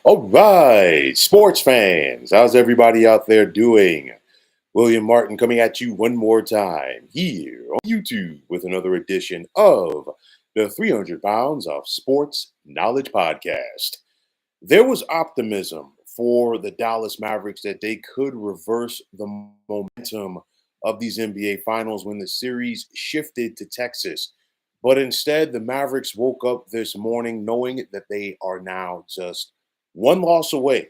All right, sports fans, how's everybody out there doing? William Martin coming at you one more time here on YouTube with another edition of the 300 Pounds of Sports Knowledge Podcast. There was optimism for the Dallas Mavericks that they could reverse the momentum of these NBA finals when the series shifted to Texas. But instead, the Mavericks woke up this morning knowing that they are now just one loss away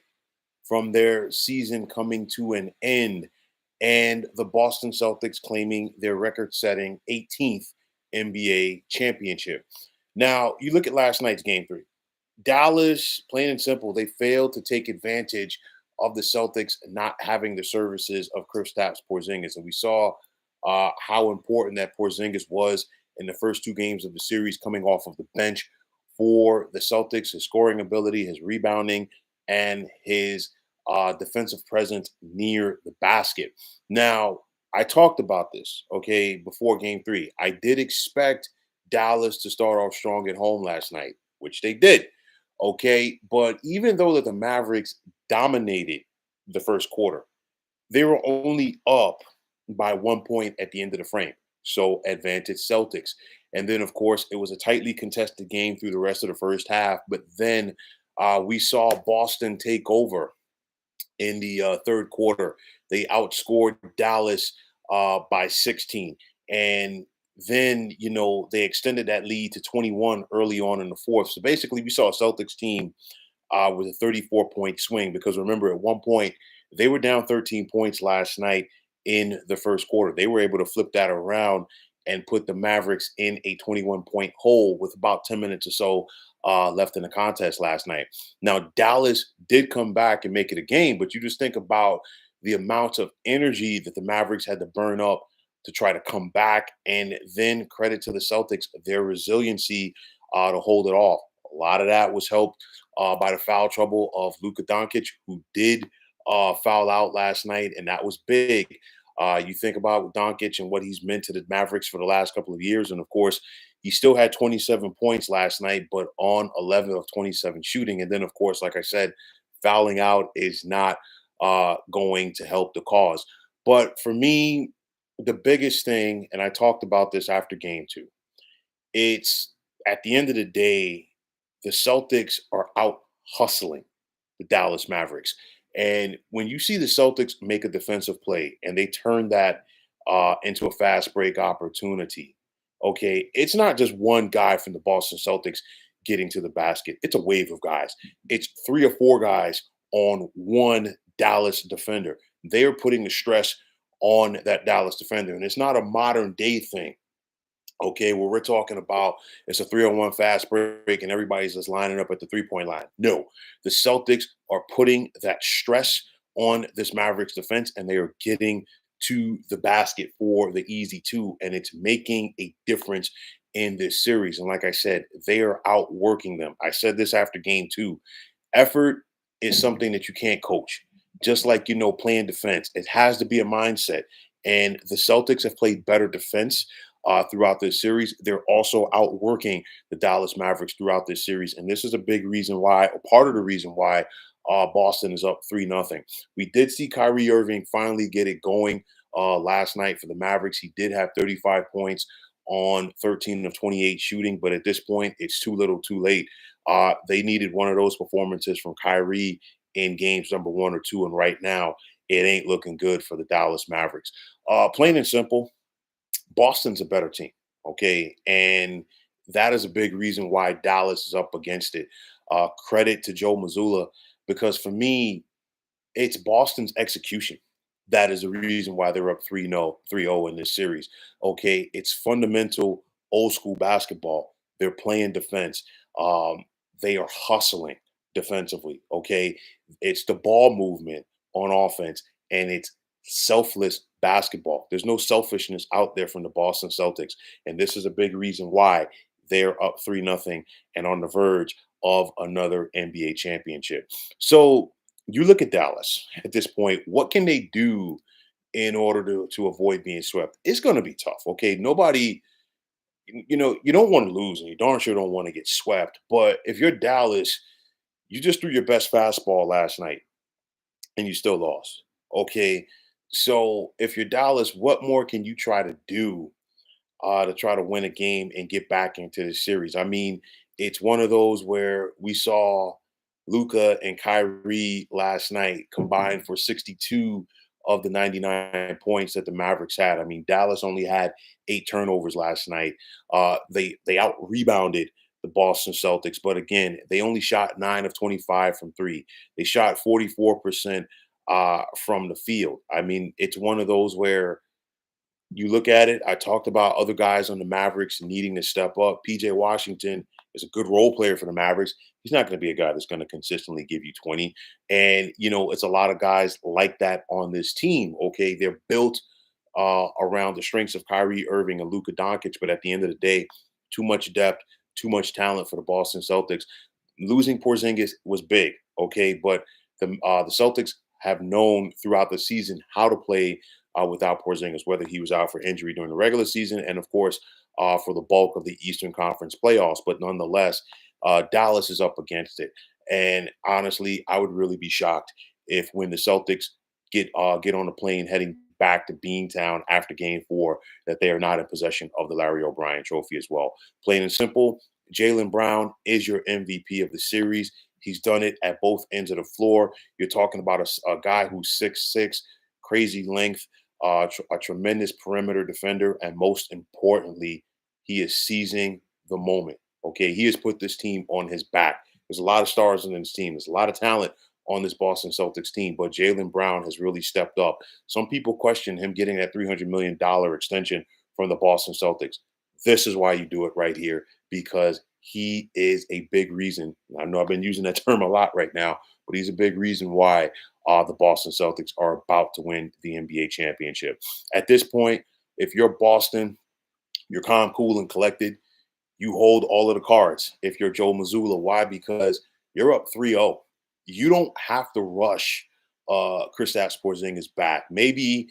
from their season coming to an end, and the Boston Celtics claiming their record setting 18th NBA championship. Now, you look at last night's game three. Dallas, plain and simple, they failed to take advantage of the Celtics not having the services of Kristaps Porzingis, and we saw how important that Porzingis was in the first two games of the series, coming off of the bench for the Celtics. His scoring ability, his rebounding, and his defensive presence near the basket. Now, I talked about this, okay, before game three. I did expect Dallas to start off strong at home last night, which they did. Okay. But even though that the Mavericks dominated the first quarter, they were only up by 1 point at the end of the frame. So advantage Celtics. And then, of course, it was a tightly contested game through the rest of the first half. But then we saw Boston take over in the third quarter. They outscored Dallas by 16. And then, they extended that lead to 21 early on in the fourth. So basically, we saw a Celtics team with a 34-point swing because remember, at one point, they were down 13 points last night in the first quarter. They were able to flip that around and put the Mavericks in a 21-point hole with about 10 minutes or so left in the contest last night. Now, Dallas did come back and make it a game, but you just think about the amount of energy that the Mavericks had to burn up to try to come back. And then credit to the Celtics, their resiliency to hold it off. A lot of that was helped by the foul trouble of Luka Doncic, who did foul out last night, and that was big. You think about Doncic and what he's meant to the Mavericks for the last couple of years, and of course, he still had 27 points last night, but on 11 of 27 shooting. And then, of course, like I said, fouling out is not going to help the cause. But for me, the biggest thing, and I talked about this after game two, it's at the end of the day, the Celtics are out hustling the Dallas Mavericks. And when you see the Celtics make a defensive play and they turn that into a fast break opportunity, okay, it's not just one guy from the Boston Celtics getting to the basket. It's a wave of guys. It's three or four guys on one Dallas defender. They are putting the stress on that Dallas defender. And it's not a modern day thing, okay, where we're talking about it's a 3-on-1 fast break and everybody's just lining up at the 3-point line. No, the Celtics are putting that stress on this Mavericks defense and they are getting to the basket for the easy two, and it's making a difference in this series. And like I said, they are outworking them. I said this after game two. Effort is something that you can't coach. Just like, playing defense, it has to be a mindset. And the Celtics have played better defense throughout this series. They're also outworking the Dallas Mavericks throughout this series, and this is a big reason why, or part of the reason why, Boston is up 3-0. We did see Kyrie Irving finally get it going last night for the Mavericks. He did have 35 points on 13 of 28 shooting, but at this point, it's too little, too late. They needed one of those performances from Kyrie in games number one or two, and right now, it ain't looking good for the Dallas Mavericks. Plain and simple, Boston's a better team, okay? And that is a big reason why Dallas is up against it. Credit to Joe Mazzulla, because for me, it's Boston's execution. That is the reason why they're up 3-0 in this series. Okay, it's fundamental old school basketball. They're playing defense. They are hustling defensively. Okay, it's the ball movement on offense, and it's selfless basketball. There's no selfishness out there from the Boston Celtics, and this is a big reason why they're up 3-0 and on the verge of another NBA championship. So you look at Dallas at this point, what can they do in order to avoid being swept? It's going to be tough. Okay. Nobody, you don't want to lose and you darn sure don't want to get swept. But if you're Dallas, You just threw your best fastball last night and you still lost. Okay. So if you're Dallas, what more can you try to do to try to win a game and get back into the series? I mean, it's one of those where we saw Luca and Kyrie last night combined for 62 of the 99 points that the Mavericks had. I mean, Dallas only had 8 turnovers last night. They out rebounded the Boston Celtics, but again, they only shot 9 of 25 from three. They shot 44% from the field. I mean, it's one of those where you look at it, I talked about other guys on the Mavericks needing to step up. PJ Washington is a good role player for the Mavericks. He's not going to be a guy that's going to consistently give you 20. And, it's a lot of guys like that on this team. Okay. They're built around the strengths of Kyrie Irving and Luka Doncic. But at the end of the day, too much depth, too much talent for the Boston Celtics. Losing Porzingis was big. Okay. But the Celtics have known throughout the season how to play without Porzingis, whether he was out for injury during the regular season and, of course, for the bulk of the Eastern Conference playoffs. But nonetheless, Dallas is up against it. And honestly, I would really be shocked if when the Celtics get on a plane heading back to Beantown after Game 4, that they are not in possession of the Larry O'Brien Trophy as well. Plain and simple, Jaylen Brown is your MVP of the series. He's done it at both ends of the floor. You're talking about a guy who's 6'6", crazy length, a tremendous perimeter defender, and most importantly, he is seizing the moment. Okay, he has put this team on his back. There's a lot of stars in this team. There's a lot of talent on this Boston Celtics team, but Jaylen Brown has really stepped up. Some people question him getting that $300 million extension from the Boston Celtics. This is why you do it right here, because he is a big reason. I know I've been using that term a lot right now, but he's a big reason why the Boston Celtics are about to win the NBA championship. At this point, if you're Boston, you're calm, cool, and collected. You hold all of the cards. If you're Joe Mazzulla, why? Because you're up 3-0. You don't have to rush Kristaps Porzingis back. Maybe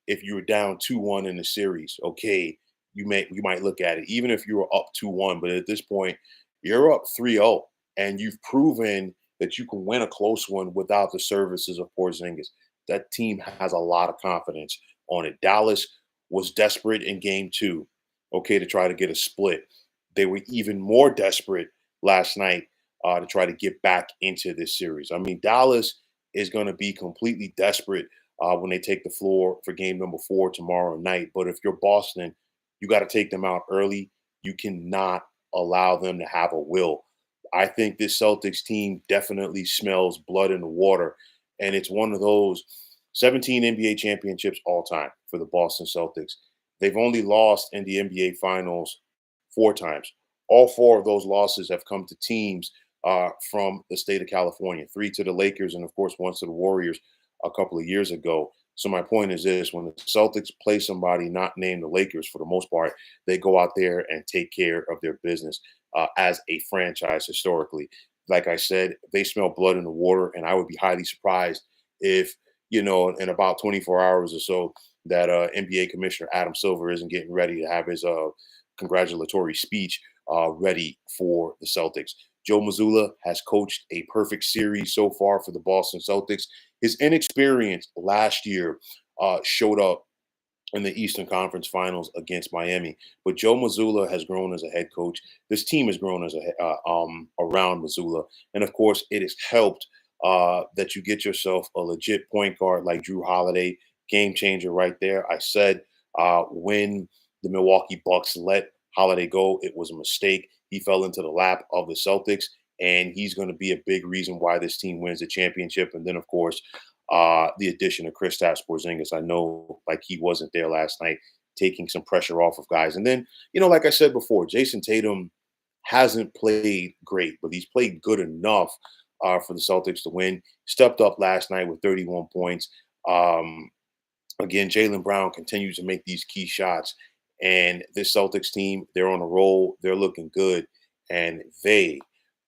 if you were down 2-1 in the series, okay, you might look at it. Even if you were up 2-1, but at this point, you're up 3-0, and you've proven that you can win a close one without the services of Porzingis. That team has a lot of confidence on it. Dallas was desperate in Game 2, okay, to try to get a split. They were even more desperate last night to try to get back into this series. I mean, Dallas is going to be completely desperate when they take the floor for game number 4 tomorrow night. But if you're Boston, you got to take them out early. You cannot allow them to have a will. I think this Celtics team definitely smells blood in the water. And it's one of those 17 NBA championships all time for the Boston Celtics. They've only lost in the NBA Finals 4 times. All 4 of those losses have come to teams from the state of California. 3 to the Lakers, and of course, once to the Warriors a couple of years ago. So my point is this: when the Celtics play somebody not named the Lakers, for the most part, they go out there and take care of their business as a franchise historically. Like I said, they smell blood in the water, and I would be highly surprised if, in about 24 hours or so, that NBA Commissioner Adam Silver isn't getting ready to have his congratulatory speech ready for the Celtics. Joe Mazzulla has coached a perfect series so far for the Boston Celtics. His inexperience last year showed up in the Eastern Conference Finals against Miami. But Joe Mazzulla has grown as a head coach. This team has grown as around Mazzulla, and of course, it has helped that you get yourself a legit point guard like Drew Holiday, game changer right there. I said when the Milwaukee Bucks let Holiday go, it was a mistake. He fell into the lap of the Celtics, and he's going to be a big reason why this team wins the championship. And then, of course, the addition of Kristaps Porzingis. I know, like, he wasn't there last night, taking some pressure off of guys. And then, like I said before, Jason Tatum hasn't played great, but he's played good enough for the Celtics to win. Stepped up last night with 31 points. Again, Jaylen Brown continues to make these key shots. And this Celtics team, they're on a roll. They're looking good. And they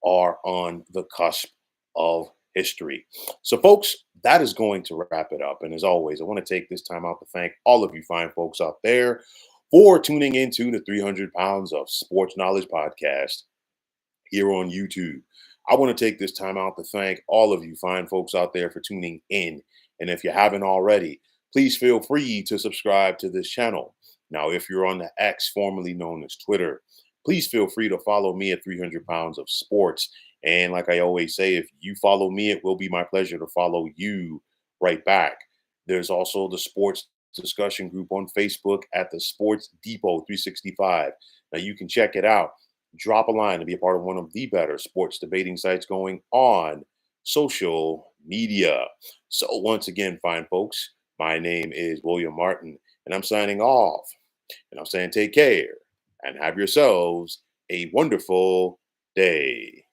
are on the cusp of history. So, folks, that is going to wrap it up. And as always, I want to take this time out to thank all of you fine folks out there for tuning into the 300 Pounds of Sports Knowledge podcast here on YouTube. I want to take this time out to thank all of you fine folks out there for tuning in. And if you haven't already, please feel free to subscribe to this channel. Now, if you're on the X, formerly known as Twitter, please feel free to follow me at 300 pounds of sports. And like I always say, if you follow me, it will be my pleasure to follow you right back. There's also the sports discussion group on Facebook at the Sports Depot 365. Now you can check it out. Drop a line to be a part of one of the better sports debating sites going on social media. So once again, fine folks, my name is William Martin, and I'm signing off. And I'm saying take care and have yourselves a wonderful day.